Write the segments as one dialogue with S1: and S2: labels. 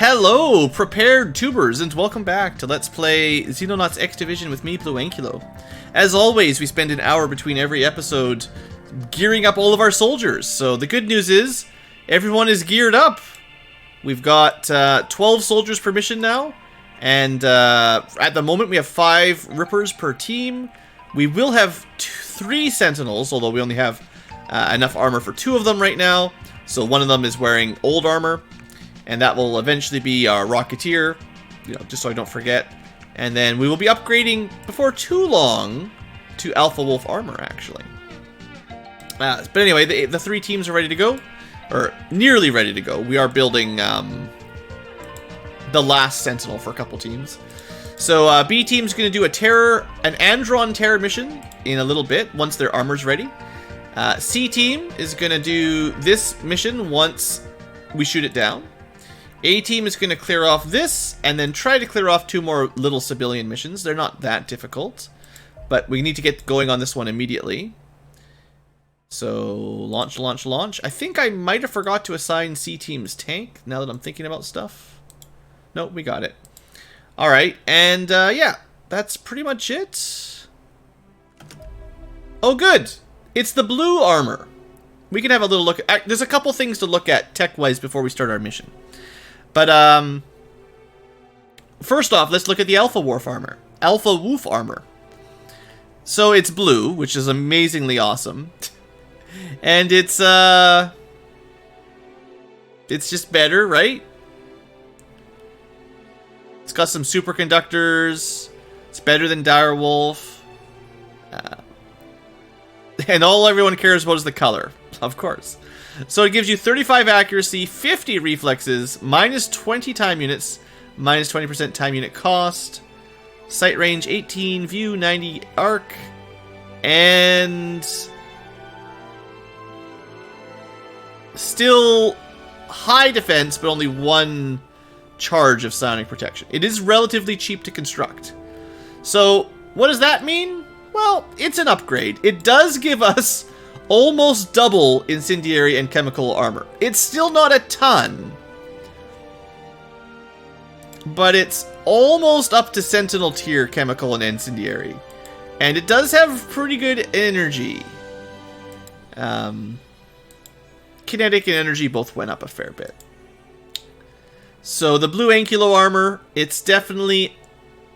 S1: Hello, prepared tubers, and welcome back to Let's Play Xenonauts X Division with me, BlueAnkylo. As always, we spend an hour between every episode gearing up all of our soldiers. So the good news is, everyone is geared up. We've got 12 soldiers per mission now, and at the moment we have 5 Rippers per team. We will have 3 Sentinels, although we only have enough armor for 2 of them right now. So one of them is wearing old armor. And that will eventually be our Rocketeer, you know, just so I don't forget. And then we will be upgrading before too long to Alpha Wolf armor, actually. But anyway, the 3 teams are ready to go, or nearly ready to go. We are building the last Sentinel for a couple teams. So B team's going to do an Andron terror mission in a little bit once their armor's ready. C team is going to do this mission once we shoot it down. A team is going to clear off this, and then try to clear off 2 more little civilian missions. They're not that difficult, but we need to get going on this one immediately. So, launch, launch, launch. I think I might have forgot to assign C team's tank, now that I'm thinking about stuff. Nope, we got it. Alright, and yeah, that's pretty much it. Oh, good! It's the blue armor. We can have a little look. There's a couple things to look at tech-wise before we start our mission. But, first off, let's look at the Alpha Wolf armor. Alpha Wolf armor. So it's blue, which is amazingly awesome. And it's just better, right? It's got some superconductors. It's better than Direwolf. And all everyone cares about is the color, of course. So it gives you 35 accuracy, 50 reflexes, minus 20 time units, minus 20% time unit cost, sight range 18, view 90 arc, and still high defense, but only 1 charge of psionic protection. It is relatively cheap to construct. So what does that mean? Well, it's an upgrade. It does give us almost double incendiary and chemical armor. It's still not a ton, but it's almost up to Sentinel tier chemical and incendiary. And it does have pretty good energy. Kinetic and energy both went up a fair bit. So the BlueAnkylo armor, it's definitely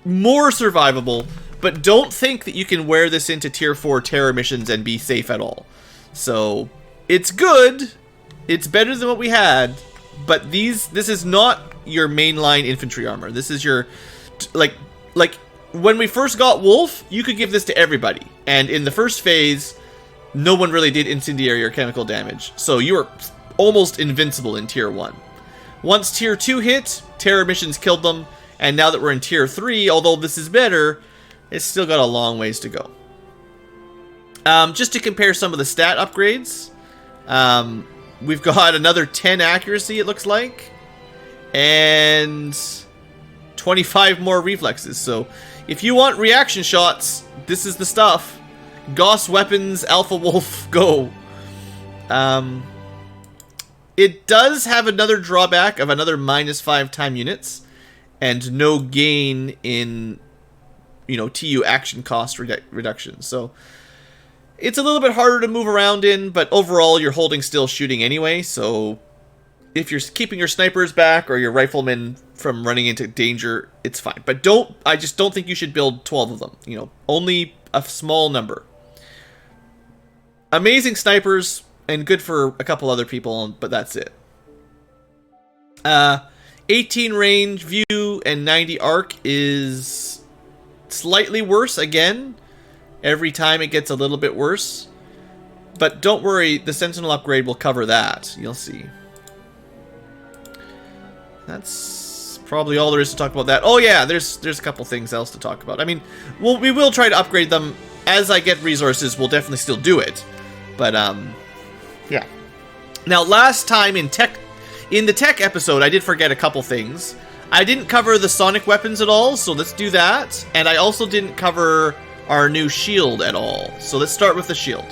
S1: more survivable, but don't think that you can wear this into tier 4 terror missions and be safe at all. So, it's good, it's better than what we had, but this is not your mainline infantry armor. This is your, like, when we first got Wolf, you could give this to everybody. And in the first phase, no one really did incendiary or chemical damage. So you were almost invincible in tier 1. Once tier 2 hit, terror missions killed them. And now that we're in tier 3, although this is better, it's still got a long ways to go. Just to compare some of the stat upgrades, we've got another 10 accuracy, it looks like, and 25 more reflexes. So if you want reaction shots, this is the stuff. Gauss weapons, Alpha Wolf, go. It does have another drawback of another minus 5 time units and no gain in, you know, TU action cost reduction. So it's a little bit harder to move around in, but overall you're holding still shooting anyway, so if you're keeping your snipers back or your riflemen from running into danger, it's fine. But I just don't think you should build 12 of them, you know, only a small number. Amazing snipers, and good for a couple other people, but that's it. 18 range, view, and 90 arc is slightly worse again. Every time it gets a little bit worse. But don't worry, the Sentinel upgrade will cover that. You'll see. That's probably all there is to talk about that. Oh yeah, there's a couple things else to talk about. I mean, we will try to upgrade them. As I get resources, we'll definitely still do it. But, yeah. Now, last time in the tech episode, I did forget a couple things. I didn't cover the sonic weapons at all, so let's do that. And I also didn't cover our new shield at all. So let's start with the shield.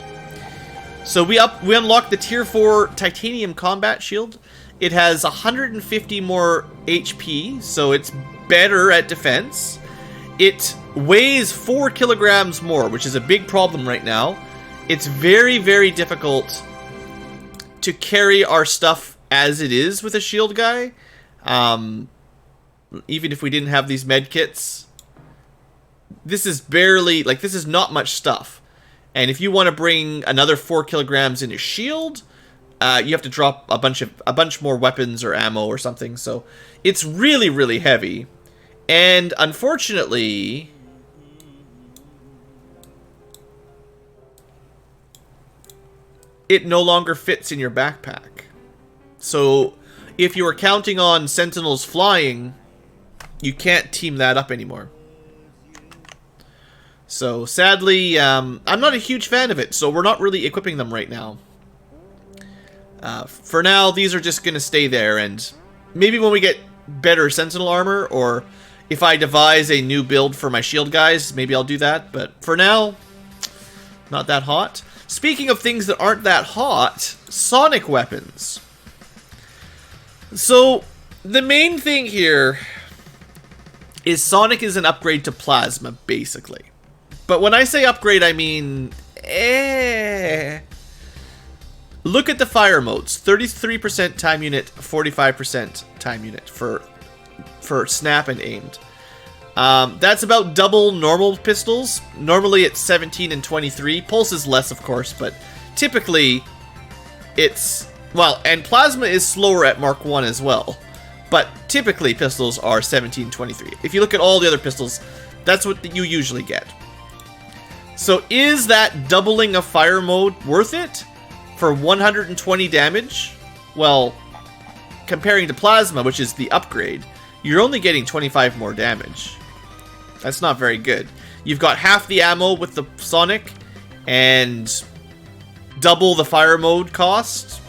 S1: So we unlocked the tier 4 titanium combat shield. It has 150 more HP, so it's better at defense. It weighs 4 kilograms more, which is a big problem right now. It's very, very difficult to carry our stuff as it is with a shield guy. Even if we didn't have these med kits. This is barely, like, this is not much stuff. And if you want to bring another 4 kilograms in your shield, you have to drop a bunch more weapons or ammo or something. So it's really, really heavy. And unfortunately, it no longer fits in your backpack. So if you were counting on Sentinels flying, you can't team that up anymore. So sadly, I'm not a huge fan of it, so we're not really equipping them right now. For now, these are just going to stay there, and maybe when we get better Sentinel armor, or if I devise a new build for my shield guys, maybe I'll do that. But for now, not that hot. Speaking of things that aren't that hot, sonic weapons. So the main thing here is Sonic is an upgrade to Plasma, basically. But when I say upgrade, I mean... Look at the fire modes. 33% time unit, 45% time unit for snap and aimed. That's about double normal pistols. Normally it's 17 and 23. Pulse is less, of course, but typically it's... Well, and Plasma is slower at Mark 1 as well. But typically pistols are 17, 23. If you look at all the other pistols, that's what you usually get. So is that doubling of fire mode worth it for 120 damage? Well, comparing to Plasma, which is the upgrade, you're only getting 25 more damage. That's not very good. You've got half the ammo with the Sonic and double the fire mode cost.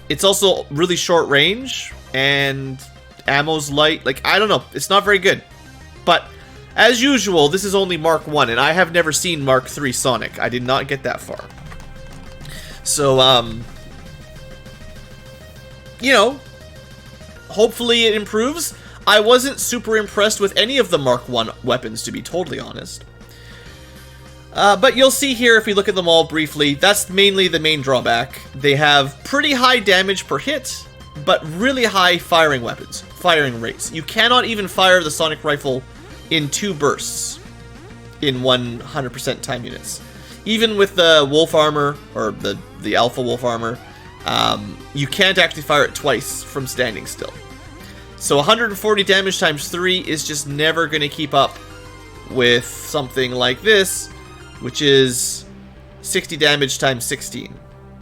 S1: It's also really short range and ammo's light. Like, I don't know. It's not very good. But as usual, this is only Mark 1, and I have never seen Mark 3 Sonic. I did not get that far. So, you know, hopefully it improves. I wasn't super impressed with any of the Mark 1 weapons, to be totally honest. But you'll see here, if we look at them all briefly, that's mainly the main drawback. They have pretty high damage per hit, but really high firing rates. You cannot even fire the Sonic Rifle in 2 bursts in 100% time units. Even with the Wolf Armor, or the Alpha Wolf Armor, you can't actually fire it twice from standing still. So 140 damage times 3 is just never going to keep up with something like this, which is 60 damage times 16.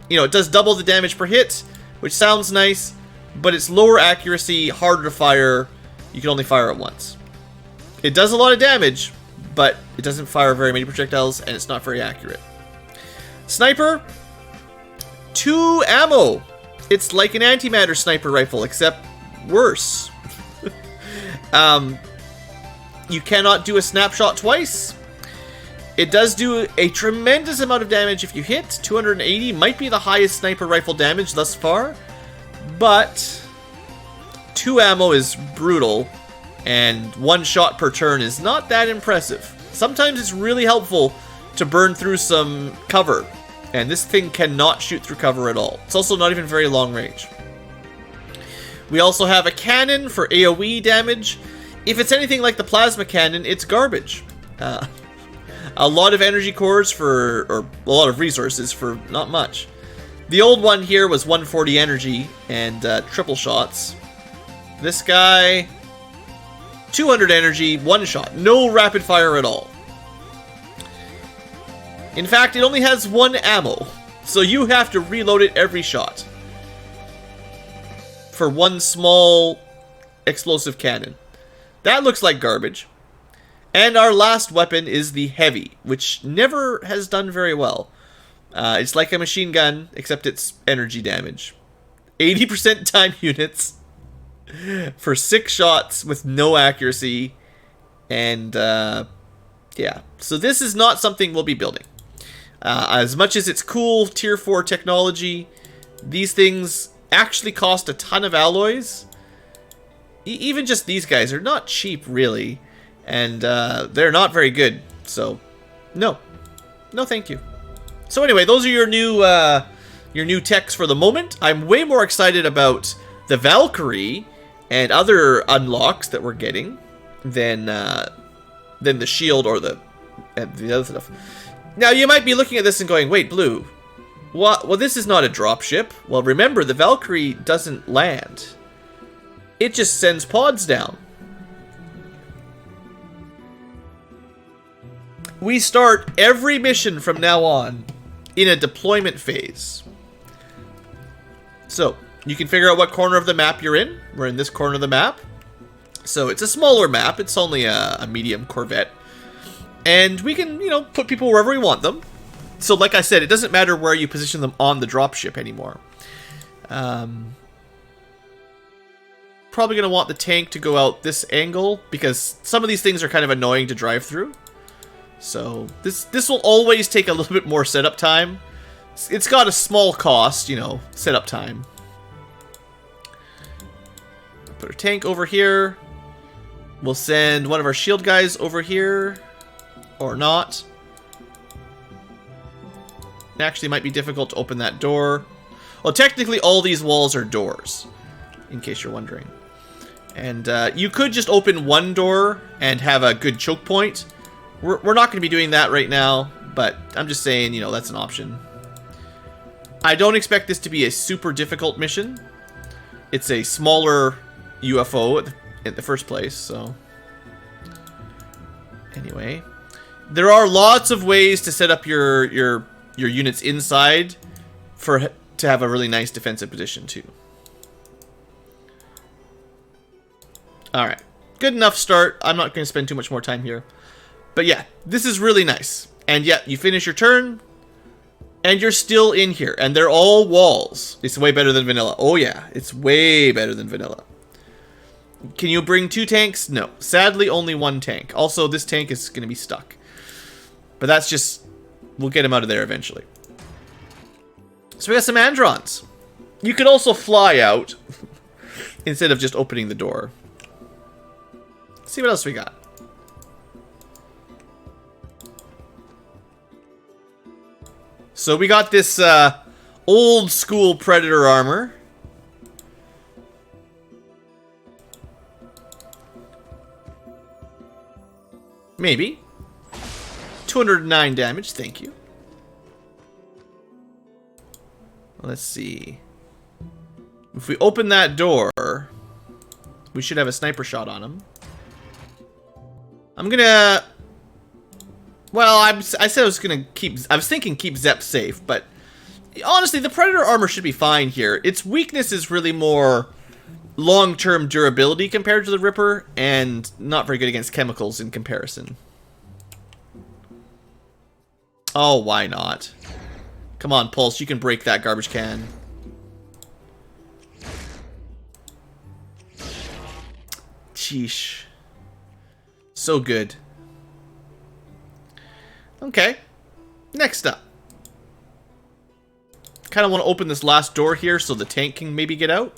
S1: You know, it does double the damage per hit, which sounds nice, but it's lower accuracy, harder to fire. You can only fire it once. It does a lot of damage, but it doesn't fire very many projectiles, and it's not very accurate. Sniper, 2 ammo. It's like an antimatter sniper rifle, except worse. You cannot do a snapshot twice. It does do a tremendous amount of damage if you hit. 280 might be the highest sniper rifle damage thus far, but 2 ammo is brutal, and 1 shot per turn is not that impressive. Sometimes it's really helpful to burn through some cover, and this thing cannot shoot through cover at all. It's also not even very long range. We also have a cannon for AoE damage. If it's anything like the plasma cannon, it's garbage. A lot of energy cores or a lot of resources for not much. The old one here was 140 energy and triple shots. This guy, 200 energy, 1 shot. No rapid fire at all. In fact, it only has 1 ammo, so you have to reload it every shot for 1 small explosive cannon. That looks like garbage. And our last weapon is the Heavy, which never has done very well. It's like a machine gun, except it's energy damage. 80% time units for 6 shots with no accuracy. And, yeah. So this is not something we'll be building. As much as it's cool, tier 4 technology, these things actually cost a ton of alloys. Even just these guys are not cheap, really. And they're not very good. So, no. No, thank you. So anyway, those are your new techs for the moment. I'm way more excited about the Valkyrie and other unlocks that we're getting than the shield or the other stuff. Now, you might be looking at this and going, wait, Blue, what? Well, this is not a dropship. Well, remember, the Valkyrie doesn't land. It just sends pods down. We start every mission from now on in a deployment phase. So, you can figure out what corner of the map you're in. We're in this corner of the map. So, it's a smaller map. It's only a medium Corvette. And we can, you know, put people wherever we want them. So, like I said, it doesn't matter where you position them on the dropship anymore. Probably going to want the tank to go out this angle, because some of these things are kind of annoying to drive through. So, this will always take a little bit more setup time. It's got a small cost, you know, setup time. Put our tank over here. We'll send one of our shield guys over here. Or not. It actually might be difficult to open that door. Well, technically all these walls are doors, in case you're wondering. And you could just open one door and have a good choke point. We're not going to be doing that right now, but I'm just saying, you know, that's an option. I don't expect this to be a super difficult mission. It's a smaller UFO at the first place, so... Anyway. There are lots of ways to set up your units inside to have a really nice defensive position, too. Alright. Good enough start. I'm not going to spend too much more time here. But yeah, this is really nice. And yeah, you finish your turn, and you're still in here. And they're all walls. It's way better than vanilla. Oh yeah, it's way better than vanilla. Can you bring 2 tanks? No. Sadly, only 1 tank. Also, this tank is going to be stuck. But that's just... We'll get him out of there eventually. So we got some Androns. You could also fly out instead of just opening the door. Let's see what else we got. So we got this old school Predator armor. Maybe. 209 damage, thank you. Let's see. If we open that door, we should have a sniper shot on him. I'm gonna... Well, I said I was gonna keep... I was thinking keep Zep safe, but... Honestly, the Predator armor should be fine here. Its weakness is really more long-term durability compared to the Ripper, and not very good against chemicals in comparison. Oh, why not? Come on, Pulse, you can break that garbage can. Sheesh. So good. Okay. Next up. Kind of want to open this last door here so the tank can maybe get out.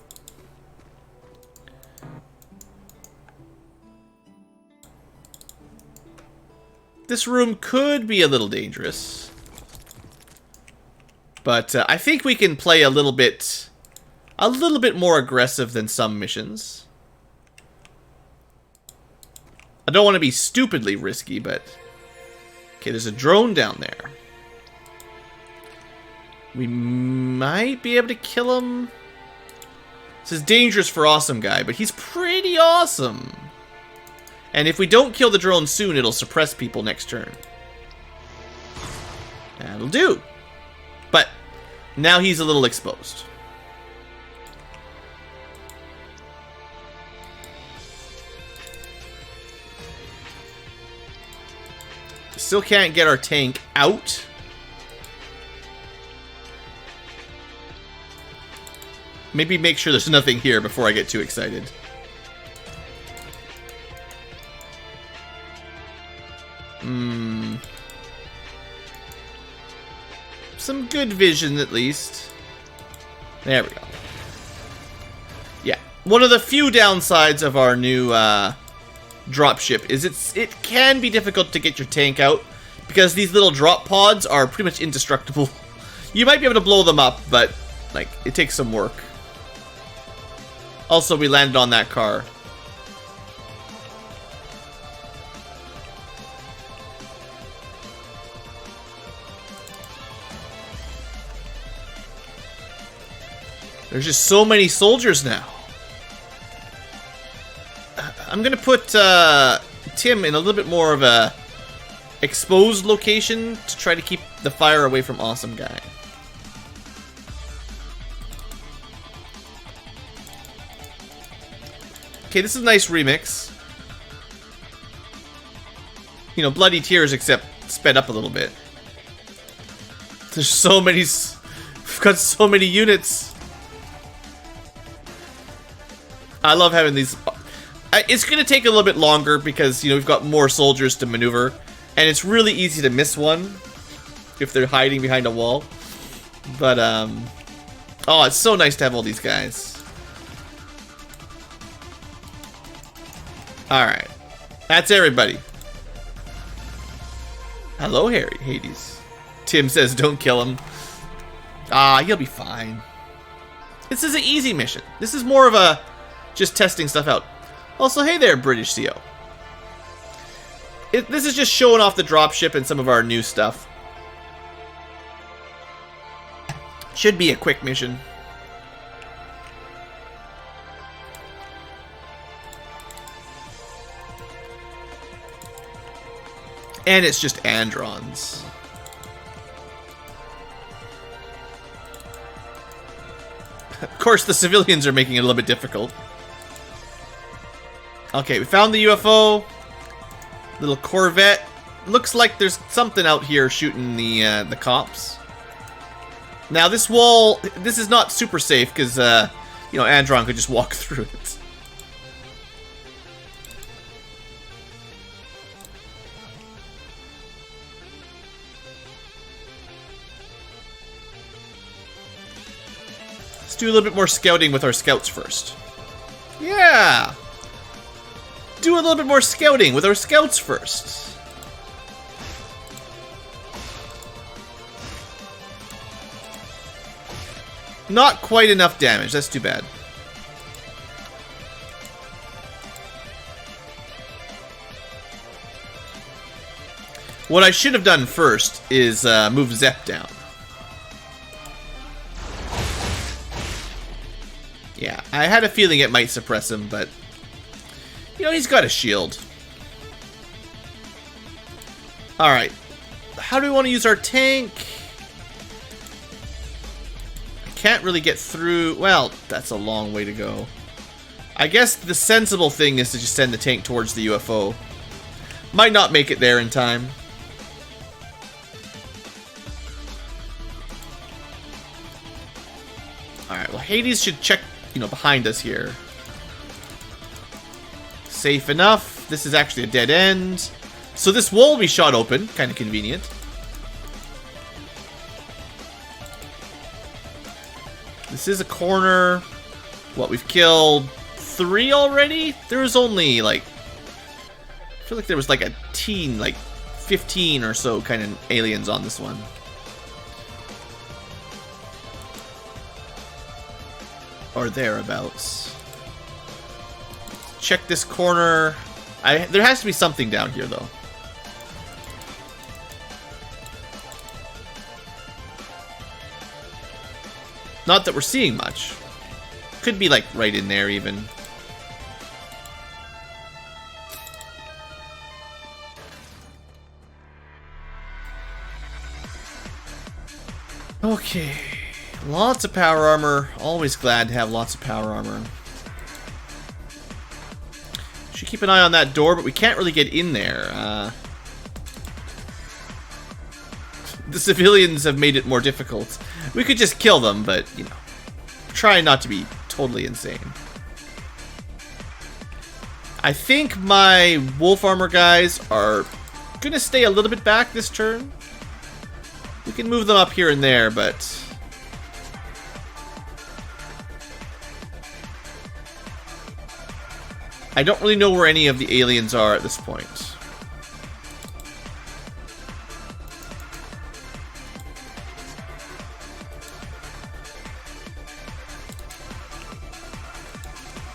S1: This room could be a little dangerous. But I think we can play a little bit more aggressive than some missions. I don't want to be stupidly risky, but... Okay, there's a drone down there. We might be able to kill him. This is dangerous for Awesome Guy, but he's pretty awesome. And if we don't kill the drone soon, it'll suppress people next turn. That'll do. But now he's a little exposed. Still can't get our tank out. Maybe make sure there's nothing here before I get too excited. Some good vision, at least. There we go. One of the few downsides of our new dropship is it can be difficult to get your tank out because these little drop pods are pretty much indestructible. You might be able to blow them up, but like it takes some work. Also, we landed on that car. There's just so many soldiers now. I'm gonna put Tim in a little bit more of a exposed location to try to keep the fire away from Awesome Guy. Okay, this is a nice remix. You know, Bloody Tears, except sped up a little bit. There's so many... We've got so many units. I love having these... It's going to take a little bit longer because, you know, we've got more soldiers to maneuver. And it's really easy to miss one if they're hiding behind a wall. But, oh, it's so nice to have all these guys. Alright. That's everybody. Hello, Hades. Tim says don't kill him. Ah, he'll be fine. This is an easy mission. This is more of a just testing stuff out. Also, hey there, British CO. This is just showing off the dropship and some of our new stuff. Should be a quick mission. And it's just Androns. Of course, the civilians are making it a little bit difficult. Okay, we found the UFO. Little Corvette. Looks like there's something out here shooting the cops. Now, this wall, this is not super safe because, you know, Andron could just walk through it. Let's do a little bit more scouting with our scouts first. Yeah! Do a little bit more scouting with our scouts first. Not quite enough damage. That's too bad. What I should have done first is move Zep down. Yeah, I had a feeling it might suppress him, but... You know, he's got a shield. Alright. How do we want to use our tank? I can't really get through... Well, that's a long way to go. I guess the sensible thing is to just send the tank towards the UFO. Might not make it there in time. Alright, well, Hades should check, you know, behind us here. Safe enough. This is actually a dead end. So this wall will be shot open. Kind of convenient. This is a corner. What, we've killed 3 already? There was only, like... I feel like there was, like, a teen, like, 15 or so kind of aliens on this one. Or thereabouts. Check this corner. There has to be something down here, though. Not that we're seeing much. Could be, like, right in there, even. Okay. Lots of power armor. Always glad to have lots of power armor. Should keep an eye on that door, but we can't really get in there. The civilians have made it more difficult. We could just kill them, but, you know, try not to be totally insane. I think my wolf armor guys are gonna stay a little bit back this turn. We can move them up here and there, but... I don't really know where any of the aliens are at this point.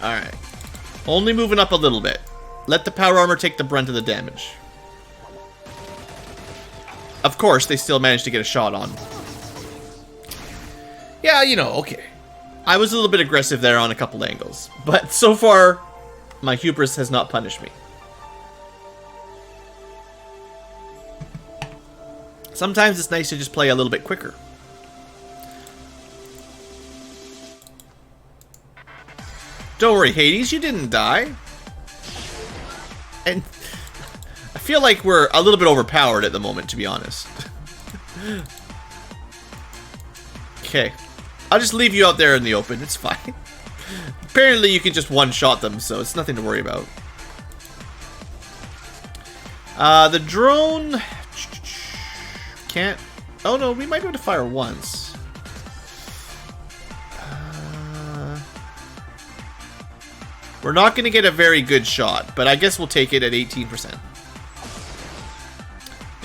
S1: Alright. Only moving up a little bit. Let the power armor take the brunt of the damage. Of course, they still managed to get a shot on. Yeah, you know, okay. I was a little bit aggressive there on a couple angles. But so far, my hubris has not punished me. Sometimes it's nice to just play a little bit quicker. Don't worry, Hades, you didn't die. And I feel like we're a little bit overpowered at the moment, to be honest. Okay. I'll just leave you out there in the open. It's fine. Apparently you can just one-shot them, so it's nothing to worry about. The drone... Can't... Oh no, we might be able to fire once. We're not going to get a very good shot, but I guess we'll take it at 18%.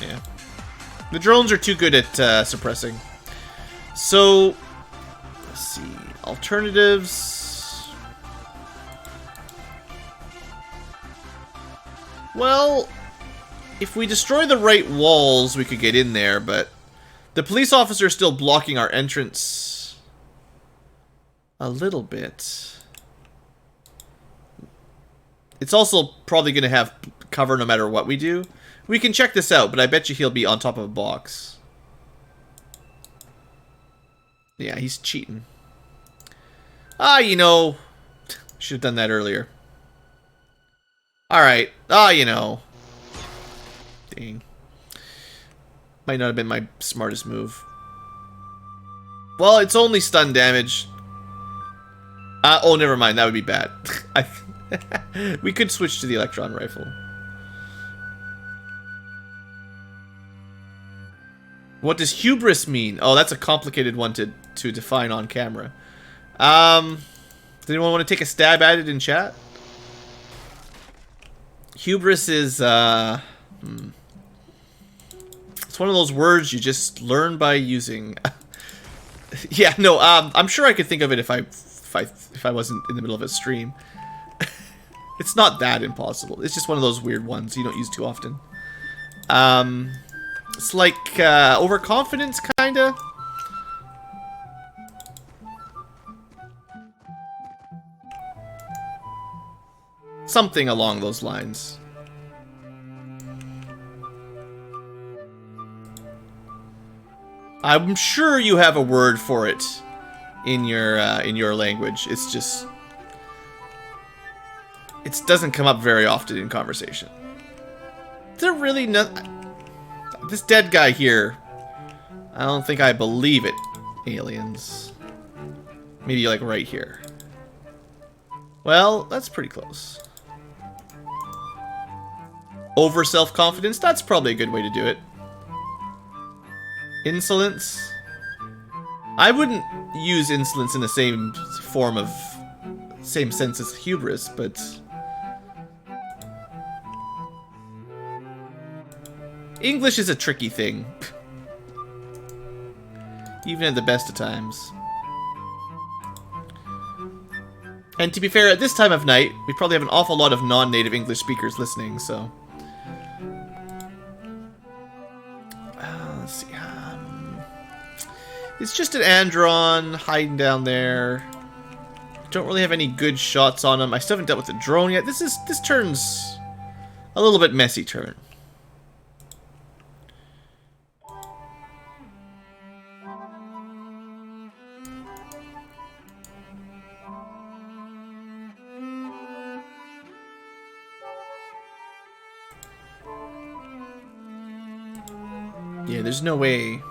S1: Yeah. The drones are too good at suppressing. So, let's see. Alternatives. Well, if we destroy the right walls, we could get in there, but the police officer is still blocking our entrance a little bit. It's also probably going to have cover no matter what we do. We can check this out, but I bet you he'll be on top of a box. Yeah, he's cheating. Ah, you know. Should have done that earlier. Alright. Ah, you know. Dang. Might not have been my smartest move. Well, it's only stun damage. Oh, never mind. That would be bad. We could switch to the electron rifle. What does hubris mean? Oh, that's a complicated one to define on camera. Does anyone want to take a stab at it in chat? Hubris is, it's one of those words you just learn by using. Yeah, no, I'm sure I could think of it if I wasn't in the middle of a stream. It's not that impossible. It's just one of those weird ones you don't use too often. It's like overconfidence, kinda. Something along those lines. I'm sure you have a word for it in your language. It's just it doesn't come up very often in conversation. They're really not. This dead guy here. I don't think I believe it. Aliens. Maybe like right here. Well, that's pretty close. Over self-confidence. That's probably a good way to do it. Insolence. I wouldn't use insolence in the same form of same sense as hubris, but English is a tricky thing. Even at the best of times. And to be fair, at this time of night, we probably have an awful lot of non-native English speakers listening, so let's see. It's just an Andron hiding down there. Don't really have any good shots on him. I still haven't dealt with the drone yet. This turns a little bit messy turn. Yeah, there's no way.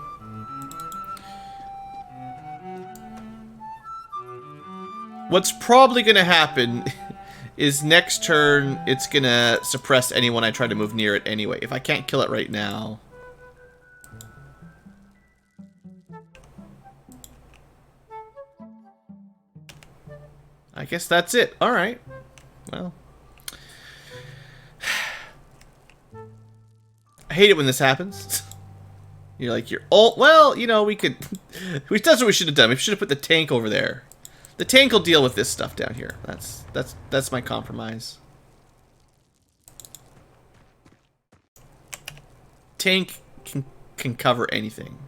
S1: What's probably going to happen is next turn, it's going to suppress anyone I try to move near it anyway. If I can't kill it right now. I guess that's it. Alright. Well, I hate it when this happens. You're like, you're all... Well, you know, we could... That's what we should have done. We should have put the tank over there. The tank will deal with this stuff down here. That's my compromise. Tank can cover anything.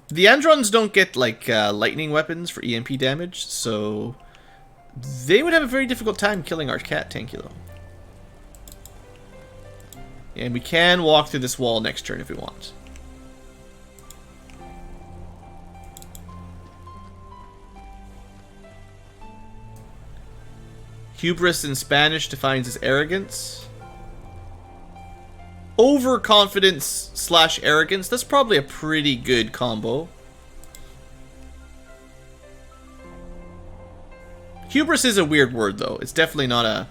S1: The Androns don't get, like, lightning weapons for EMP damage, so... They would have a very difficult time killing our cat, Tankylo. And we can walk through this wall next turn if we want. Hubris in Spanish defines as arrogance. Overconfidence / arrogance. That's probably a pretty good combo. Hubris is a weird word, though. It's definitely not a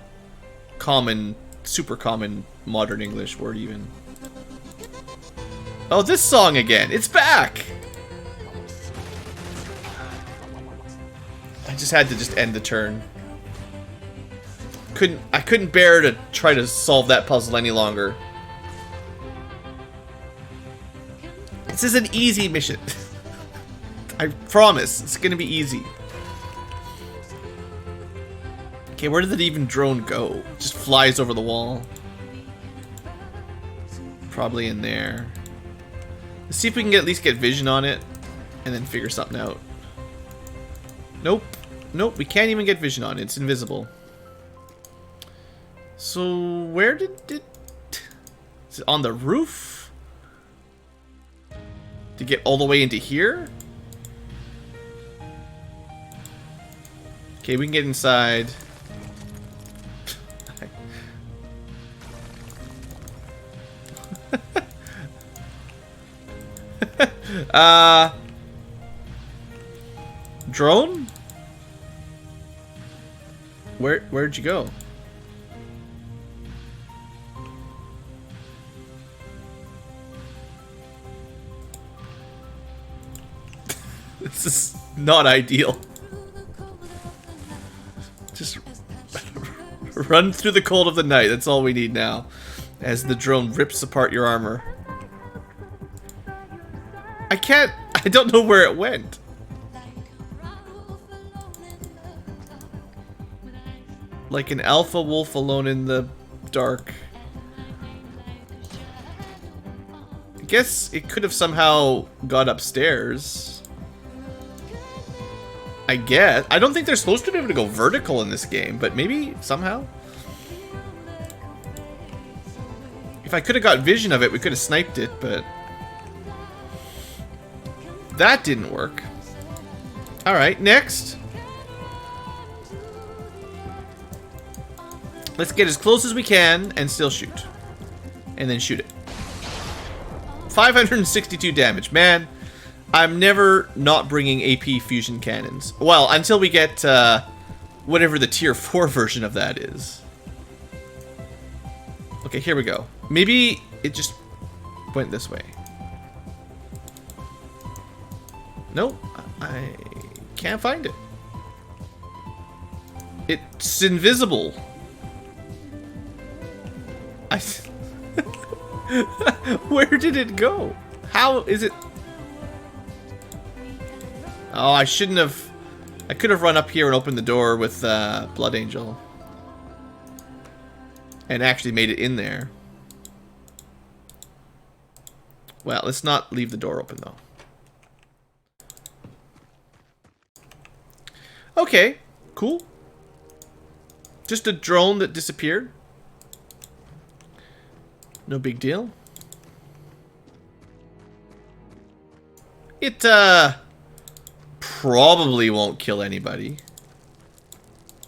S1: common, super common modern English word, even. Oh, this song again. It's back! I just had to just end the turn. I couldn't bear to try to solve that puzzle any longer. This is an easy mission. I promise, it's gonna be easy. Okay, where did that even drone go? It just flies over the wall. Probably in there. Let's see if we can at least get vision on it, and then figure something out. Nope. Nope, we can't even get vision on it. It's invisible. So, where did it... Is it on the roof? To get all the way into here? Okay, we can get inside. Drone? Where'd you go? This is not ideal. Just run through the cold of the night. That's all we need now. As the drone rips apart your armor. I don't know where it went. Like an alpha wolf alone in the dark. I guess it could have somehow got upstairs. I guess. I don't think they're supposed to be able to go vertical in this game, but maybe somehow. If I could have got vision of it, we could have sniped it, but that didn't work. Alright, next. Let's get as close as we can and still shoot. And then shoot it. 562 damage. Man, I'm never not bringing AP fusion cannons. Well, until we get whatever the tier 4 version of that is. Okay, here we go. Maybe it just went this way. Nope, I can't find it. It's invisible. Where did it go? How is it? Oh, I shouldn't have. I could have run up here and opened the door with Blood Angel. And actually made it in there. Well, let's not leave the door open, though. Okay, cool. Just a drone that disappeared. No big deal. It, probably won't kill anybody.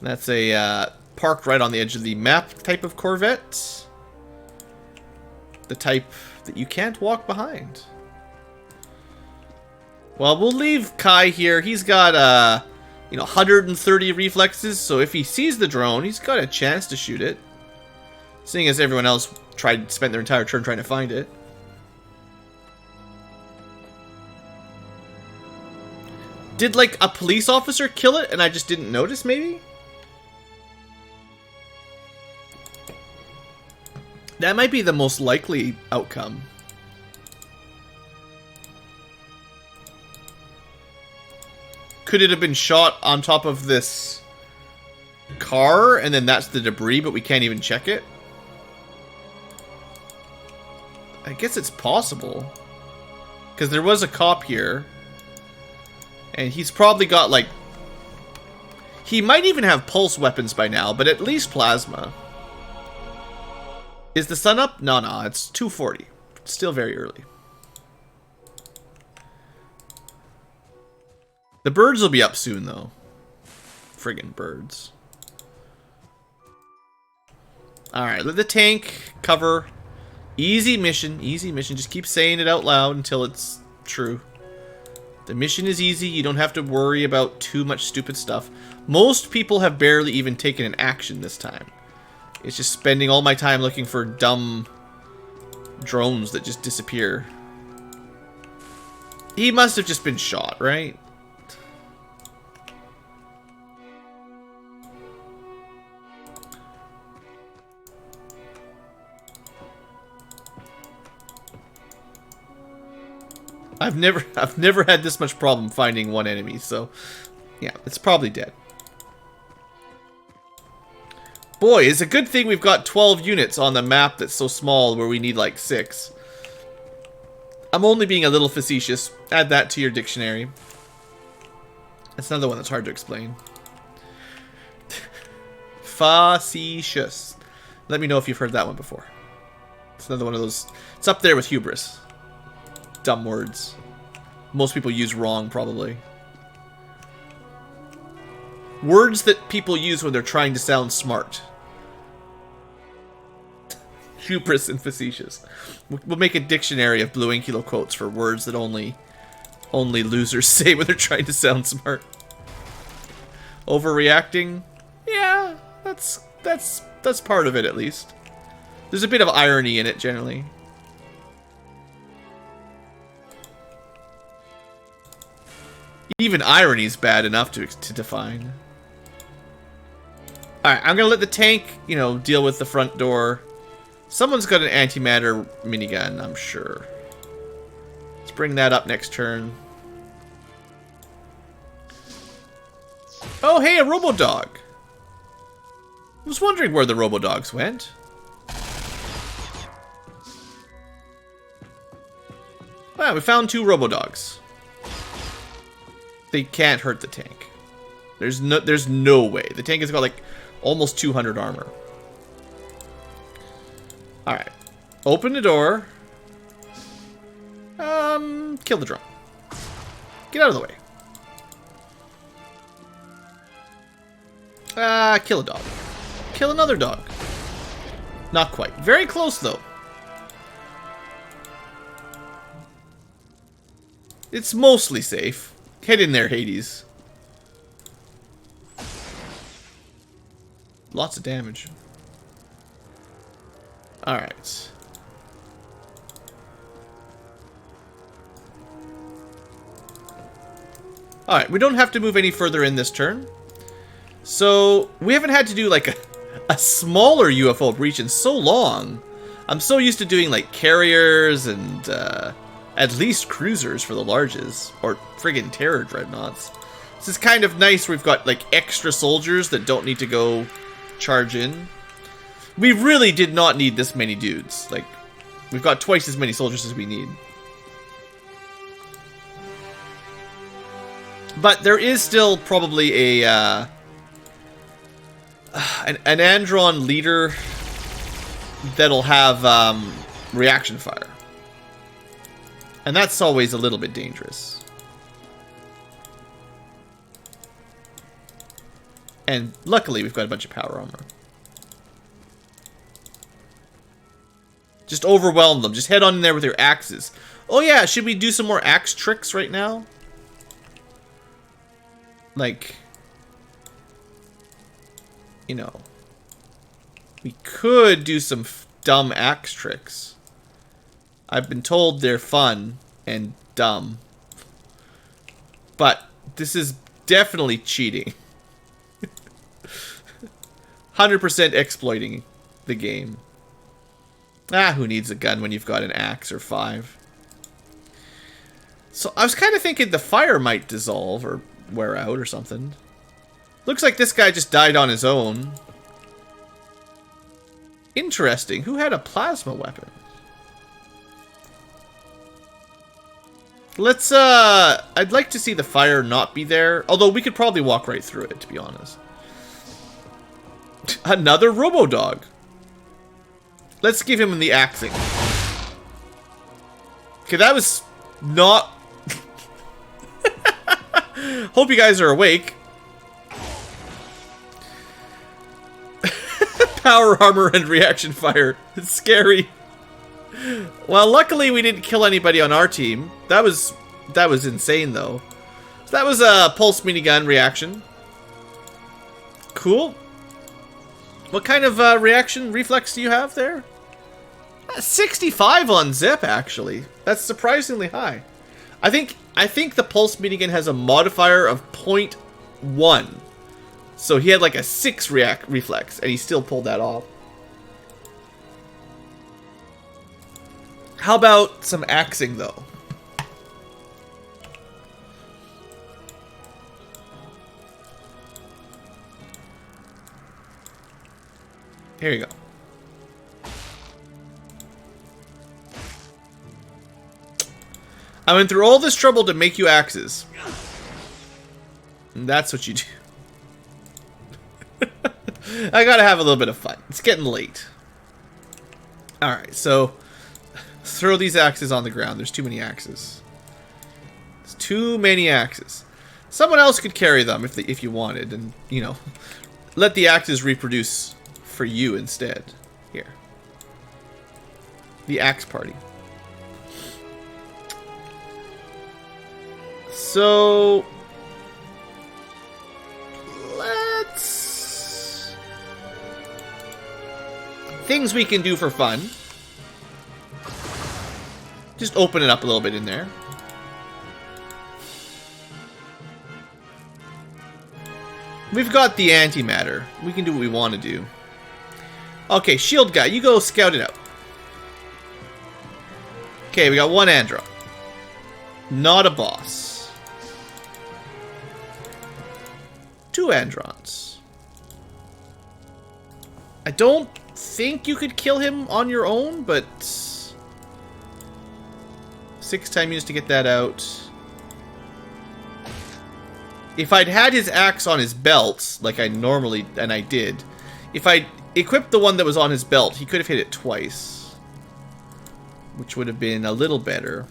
S1: That's a, parked right on the edge of the map type of Corvette. The type that you can't walk behind. Well, we'll leave Kai here. He's got, you know, 130 reflexes, so if he sees the drone, he's got a chance to shoot it. Seeing as everyone else spent their entire turn trying to find it. Did, like, a police officer kill it and I just didn't notice, maybe? That might be the most likely outcome. Could it have been shot on top of this car, and then that's the debris, but we can't even check it? I guess it's possible. Because there was a cop here. And he's probably got, like... He might even have pulse weapons by now, but at least plasma. Is the sun up? No, it's 2:40. It's still very early. The birds will be up soon, though. Friggin' birds. Alright, let the tank cover. Easy mission, easy mission. Just keep saying it out loud until it's true. The mission is easy. You don't have to worry about too much stupid stuff. Most people have barely even taken an action this time. It's just spending all my time looking for dumb drones that just disappear. He must have just been shot, right? I've never had this much problem finding one enemy, so yeah, it's probably dead. Boy, it's a good thing we've got 12 units on the map that's so small where we need like 6. I'm only being a little facetious. Add that to your dictionary. That's another one that's hard to explain. Facetious. Let me know if you've heard that one before. It's another one of those. It's up there with hubris. Dumb words. Most people use wrong, probably. Words that people use when they're trying to sound smart. Hubris and facetious. We'll make a dictionary of BlueAnkylo quotes for words that only losers say when they're trying to sound smart. Overreacting? Yeah, that's part of it, at least. There's a bit of irony in it, generally. Even irony's bad enough to define. Alright, I'm gonna let the tank, you know, deal with the front door. Someone's got an antimatter minigun, I'm sure. Let's bring that up next turn. Oh, hey, a Robodog. I was wondering where the Robodogs went. Wow, we found 2 Robodogs. They can't hurt the tank. There's no way. The tank has got like almost 200 armor. Alright. Open the door. Kill the drone. Get out of the way. Kill a dog. Kill another dog. Not quite. Very close, though. It's mostly safe. Head in there, Hades. Lots of damage. Alright. Alright, we don't have to move any further in this turn. So, we haven't had to do like a smaller UFO breach in so long. I'm so used to doing like carriers and at least cruisers for the larges. Or friggin' terror dreadnoughts. This is kind of nice. We've got like extra soldiers that don't need to go charge in. We really did not need this many dudes. Like, we've got twice as many soldiers as we need. But there is still probably a an Andron leader that'll have reaction fire. And that's always a little bit dangerous. And luckily we've got a bunch of power armor. Just overwhelm them. Just head on in there with your axes. Oh yeah, should we do some more axe tricks right now? Like, you know, we could do some dumb axe tricks. I've been told they're fun and dumb. But this is definitely cheating. 100% exploiting the game. Ah, who needs a gun when you've got an axe or 5? So I was kind of thinking the fire might dissolve or wear out or something. Looks like this guy just died on his own. Interesting. Who had a plasma weapon? Let's, I'd like to see the fire not be there. Although we could probably walk right through it, to be honest. Another Robo-Dog. Let's give him the axing. Okay, that was not... Hope you guys are awake. Power armor and reaction fire. It's scary. Well, luckily we didn't kill anybody on our team. That was insane, though. So that was a pulse minigun reaction. Cool. What kind of reaction reflex do you have there? 65 on Zip, actually. That's surprisingly high. I think the pulse minigun has a modifier of 0.1. So he had like a 6 reflex, and he still pulled that off. How about some axing, though? Here you go. I went through all this trouble to make you axes. And that's what you do. I gotta have a little bit of fun. It's getting late. Alright, so throw these axes on the ground. There's too many axes. There's too many axes. Someone else could carry them if you wanted, and, you know, let the axes reproduce for you instead. Here. The axe party. So let's... Things we can do for fun. Just open it up a little bit in there. We've got the antimatter. We can do what we want to do. Okay, shield guy, you go scout it out. Okay, we got one Andron. Not a boss. 2 Androns. I don't think you could kill him on your own, but 6 time units to get that out. If I'd had his axe on his belt, like I normally, and I did, if I'd equipped the one that was on his belt, he could have hit it twice, which would have been a little better.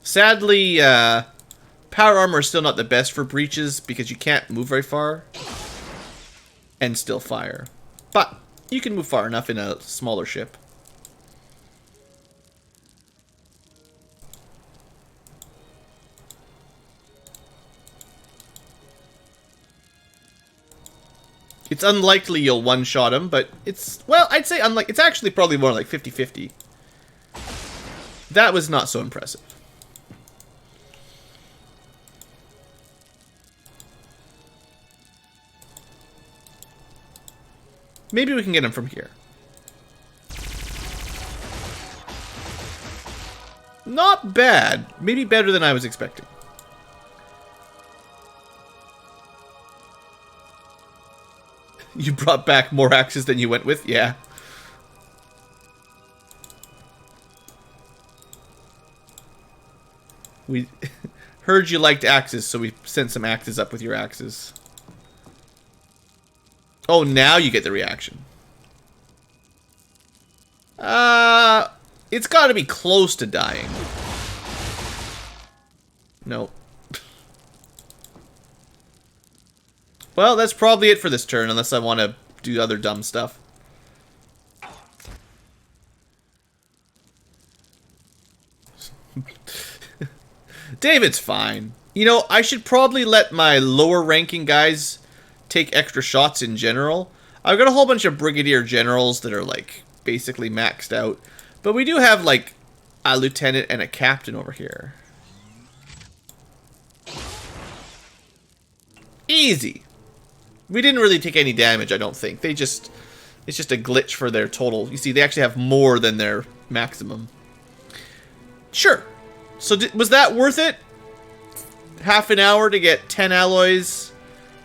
S1: Sadly, power armor is still not the best for breaches because you can't move very far and still fire. But you can move far enough in a smaller ship. It's unlikely you'll one-shot him, but it's, well, I'd say unlike, it's actually probably more like 50-50. That was not so impressive. Maybe we can get him from here. Not bad. Maybe better than I was expecting. You brought back more axes than you went with? Yeah. We heard you liked axes, so we sent some axes up with your axes. Oh, now you get the reaction. It's got to be close to dying. Nope. Well, that's probably it for this turn, unless I want to do other dumb stuff. David's fine. You know, I should probably let my lower ranking guys take extra shots in general. I've got a whole bunch of brigadier generals that are, like, basically maxed out. But we do have, like, a lieutenant and a captain over here. Easy. We didn't really take any damage, I don't think. It's just a glitch for their total. You see, they actually have more than their maximum. Sure. So was that worth it? Half an hour to get 10 alloys,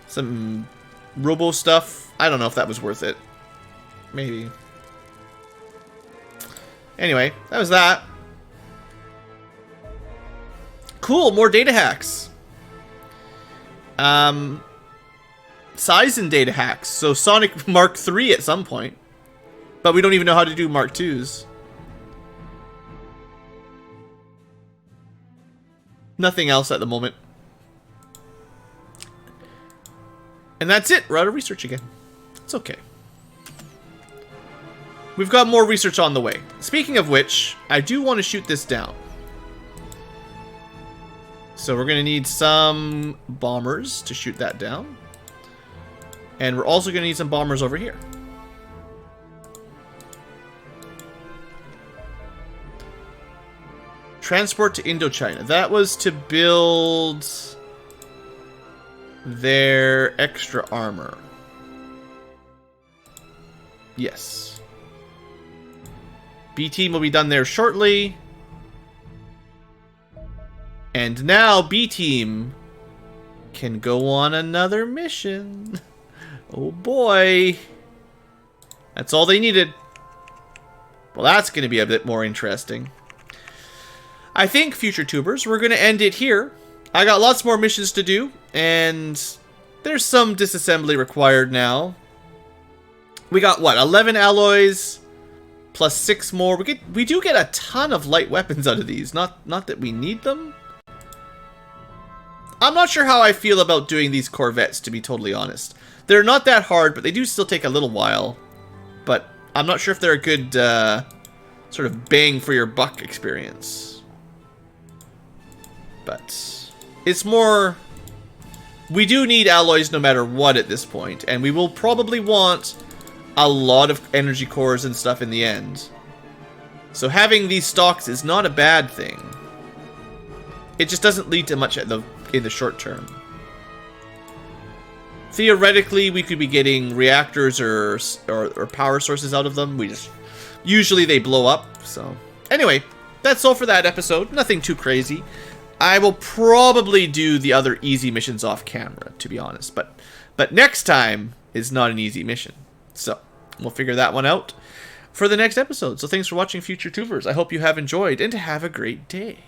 S1: some robo stuff. I don't know if that was worth it. Maybe. Anyway, that was that. Cool, more data hacks. Size and data hacks. So Sonic Mark III at some point. But we don't even know how to do Mark IIs. Nothing else at the moment. And that's it. We're out of research again. It's okay. We've got more research on the way. Speaking of which, I do want to shoot this down. So we're going to need some bombers to shoot that down. And we're also going to need some bombers over here. Transport to Indochina. That was to build their extra armor. Yes. B team will be done there shortly. And now B team can go on another mission. Oh boy. That's all they needed. Well, that's going to be a bit more interesting. I think, future tubers, we're going to end it here. I got lots more missions to do, and there's some disassembly required now. We got, what, 11 alloys, plus 6 more. We do get a ton of light weapons out of these, not that we need them. I'm not sure how I feel about doing these Corvettes, to be totally honest. They're not that hard, but they do still take a little while. But I'm not sure if they're a good sort of bang for your buck experience. But it's more... We do need alloys no matter what at this point, and we will probably want a lot of energy cores and stuff in the end. So having these stocks is not a bad thing. It just doesn't lead to much in the short term. Theoretically, we could be getting reactors or power sources out of them. Usually they blow up. So anyway, that's all for that episode. Nothing too crazy. I will probably do the other easy missions off camera, to be honest. But next time is not an easy mission. So we'll figure that one out for the next episode. So thanks for watching, future tubers. I hope you have enjoyed, and have a great day.